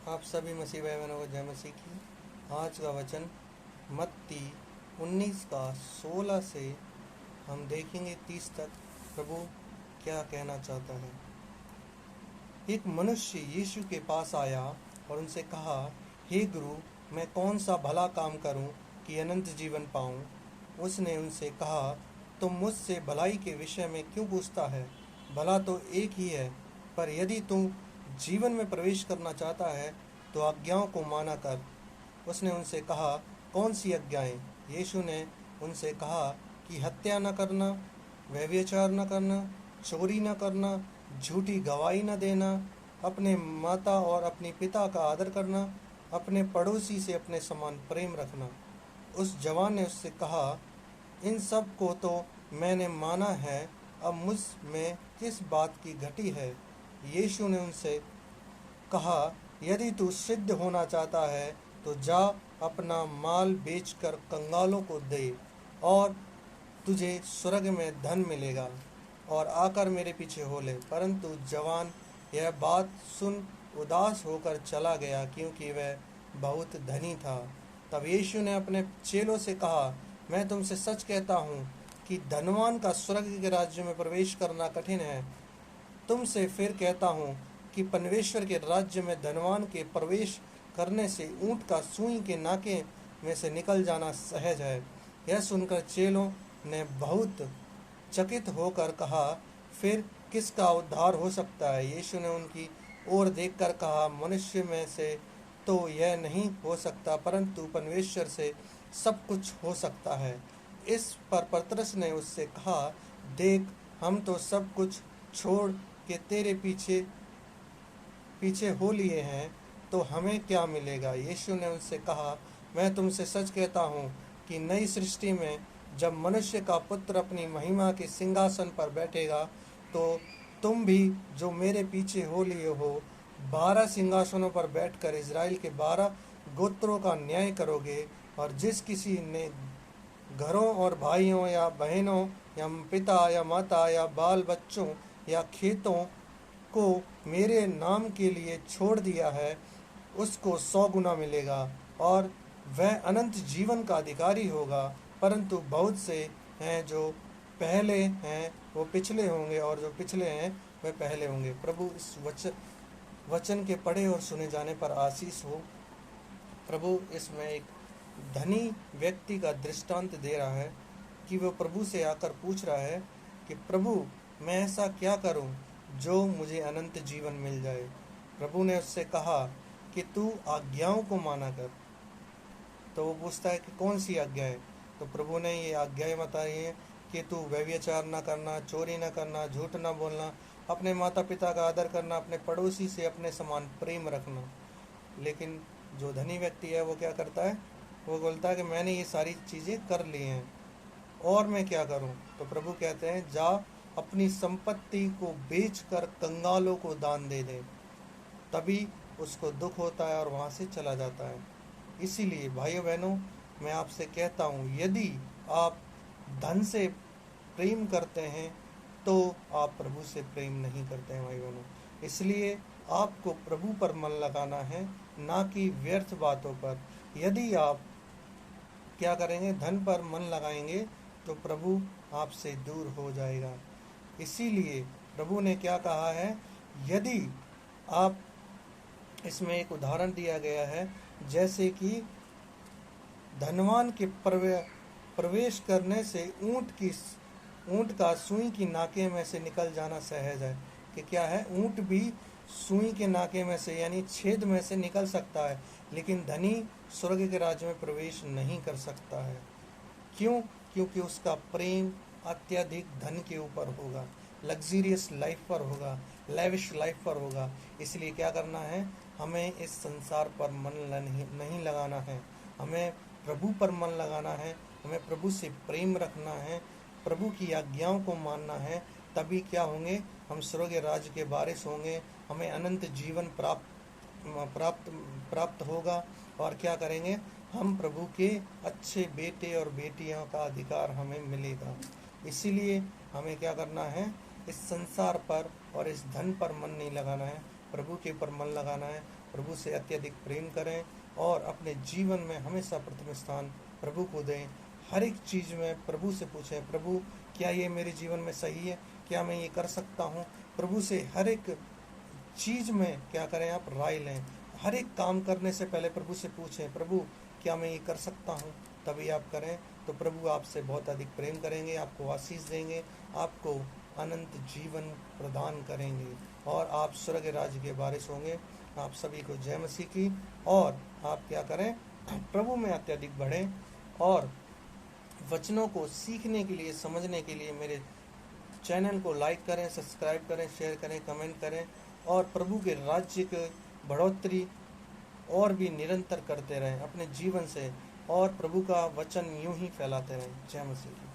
आप सभी मसीह भाई बहनों को जय मसीह की। आज का वचन मत्ती 19 का 16 से हम देखेंगे 30 तक। प्रभु क्या कहना चाहता है। एक मनुष्य यीशु के पास आया और उनसे कहा, हे गुरु, मैं कौन सा भला काम करूं कि अनंत जीवन पाऊं। उसने उनसे कहा, तुम मुझसे भलाई के विषय में क्यों पूछता है। भला तो एक ही है, पर यदि तू जीवन में प्रवेश करना चाहता है तो आज्ञाओं को माना कर। उसने उनसे कहा, कौन सी आज्ञाएं। यीशु ने उनसे कहा कि हत्या न करना, व्यभिचार न करना, चोरी न करना, झूठी गवाही न देना, अपने माता और अपने पिता का आदर करना, अपने पड़ोसी से अपने समान प्रेम रखना। उस जवान ने उससे कहा, इन सब को तो मैंने माना है, अब मुझ में किस बात की घटी है। यीशु ने उनसे कहा, यदि तू सिद्ध होना चाहता है तो जा, अपना माल बेचकर कंगालों को दे और तुझे स्वर्ग में धन मिलेगा, और आकर मेरे पीछे हो ले। परंतु जवान यह बात सुन उदास होकर चला गया, क्योंकि वह बहुत धनी था। तब यीशु ने अपने चेलों से कहा, मैं तुमसे सच कहता हूँ कि धनवान का स्वर्ग के राज्य में प्रवेश करना कठिन है। तुमसे फिर कहता हूँ कि परमेश्वर के राज्य में धनवान के प्रवेश करने से ऊंट का सुई के नाके में से निकल जाना सहज है। यह सुनकर चेलों ने बहुत चकित होकर कहा, फिर किसका उद्धार हो सकता है। यीशु ने उनकी ओर देखकर कहा, मनुष्य में से तो यह नहीं हो सकता, परंतु परमेश्वर से सब कुछ हो सकता है। इस पर पतरस ने उससे कहा, देख, हम तो सब कुछ छोड़ के तेरे पीछे पीछे हो लिए हैं, तो हमें क्या मिलेगा। यीशु ने उनसे कहा, मैं तुमसे सच कहता हूँ कि नई सृष्टि में जब मनुष्य का पुत्र अपनी महिमा के सिंहासन पर बैठेगा, तो तुम भी जो मेरे पीछे हो लिए हो 12 सिंहासनों पर बैठकर इज़राइल के 12 गोत्रों का न्याय करोगे। और जिस किसी ने घरों और भाइयों या बहनों या पिता या माता या बाल बच्चों या खेतों को मेरे नाम के लिए छोड़ दिया है, उसको 100 गुना मिलेगा और वह अनंत जीवन का अधिकारी होगा। परंतु बहुत से हैं जो पहले हैं वो पिछले होंगे, और जो पिछले हैं वे पहले होंगे। प्रभु इस वचन के पढ़े और सुने जाने पर आशीष हो। प्रभु इसमें एक धनी व्यक्ति का दृष्टांत दे रहा है कि वो प्रभु से आकर पूछ रहा है कि प्रभु, मैं ऐसा क्या करूं जो मुझे अनंत जीवन मिल जाए। प्रभु ने उससे कहा कि तू आज्ञाओं को माना कर। तो वो पूछता है कि कौन सी आज्ञा है। तो प्रभु ने ये आज्ञाएं बताई हैं कि तू व्यभिचार न करना, चोरी न करना, झूठ न बोलना, अपने माता पिता का आदर करना, अपने पड़ोसी से अपने समान प्रेम रखना। लेकिन जो धनी व्यक्ति है वो क्या करता है, वो बोलता है कि मैंने ये सारी चीज़ें कर ली हैं और मैं क्या करूं। तो प्रभु कहते हैं, जा, अपनी संपत्ति को बेचकर कंगालों को दान दे दे। तभी उसको दुख होता है और वहाँ से चला जाता है। इसीलिए भाइयों बहनों, मैं आपसे कहता हूँ, यदि आप धन से प्रेम करते हैं तो आप प्रभु से प्रेम नहीं करते हैं भाई बहनों। इसलिए आपको प्रभु पर मन लगाना है, ना कि व्यर्थ बातों पर। यदि आप क्या करेंगे, धन पर मन लगाएंगे, तो प्रभु आपसे दूर हो जाएगा। इसीलिए प्रभु ने क्या कहा है, यदि आप, इसमें एक उदाहरण दिया गया है, जैसे कि धनवान के प्रवेश करने से ऊंट का सुई की नाके में से निकल जाना सहज है। कि क्या है, ऊंट भी सुई के नाके में से यानी छेद में से निकल सकता है, लेकिन धनी स्वर्ग के राज्य में प्रवेश नहीं कर सकता है। क्यों? क्योंकि उसका प्रेम अत्यधिक धन के ऊपर होगा, लग्जरियस लाइफ पर होगा, लेविश लाइफ पर होगा। इसलिए क्या करना है, हमें इस संसार पर मन नहीं लगाना है, हमें प्रभु पर मन लगाना है, हमें प्रभु से प्रेम रखना है, प्रभु की आज्ञाओं को मानना है। तभी क्या होंगे, हम स्वर्ग राज्य के वारिस होंगे, हमें अनंत जीवन प्राप्त प्राप्त होगा। और क्या करेंगे, हम प्रभु के अच्छे बेटे और बेटियों का अधिकार हमें मिलेगा। इसीलिए हमें क्या करना है, इस संसार पर और इस धन पर मन नहीं लगाना है, प्रभु के ऊपर मन लगाना है। प्रभु से अत्यधिक प्रेम करें और अपने जीवन में हमेशा प्रथम स्थान प्रभु को दें। हर एक चीज़ में प्रभु से पूछें, प्रभु क्या ये मेरे जीवन में सही है, क्या मैं ये कर सकता हूँ। प्रभु से हर एक चीज़ में क्या करें, आप राय लें। हर एक काम करने से पहले प्रभु से पूछें, प्रभु क्या मैं ये कर सकता हूँ, तभी आप करें। तो प्रभु आपसे बहुत अधिक प्रेम करेंगे, आपको आशीष देंगे, आपको अनंत जीवन प्रदान करेंगे और आप स्वर्ग राज्य के वारिस होंगे। आप सभी को जय मसीह की। और आप क्या करें, प्रभु में अत्यधिक बढ़ें और वचनों को सीखने के लिए, समझने के लिए मेरे चैनल को लाइक करें, सब्सक्राइब करें, शेयर करें, कमेंट करें और प्रभु के राज्य की बढ़ोतरी और भी निरंतर करते रहें अपने जीवन से और प्रभु का वचन यूं ही फैलाते रहें। जय मसीह।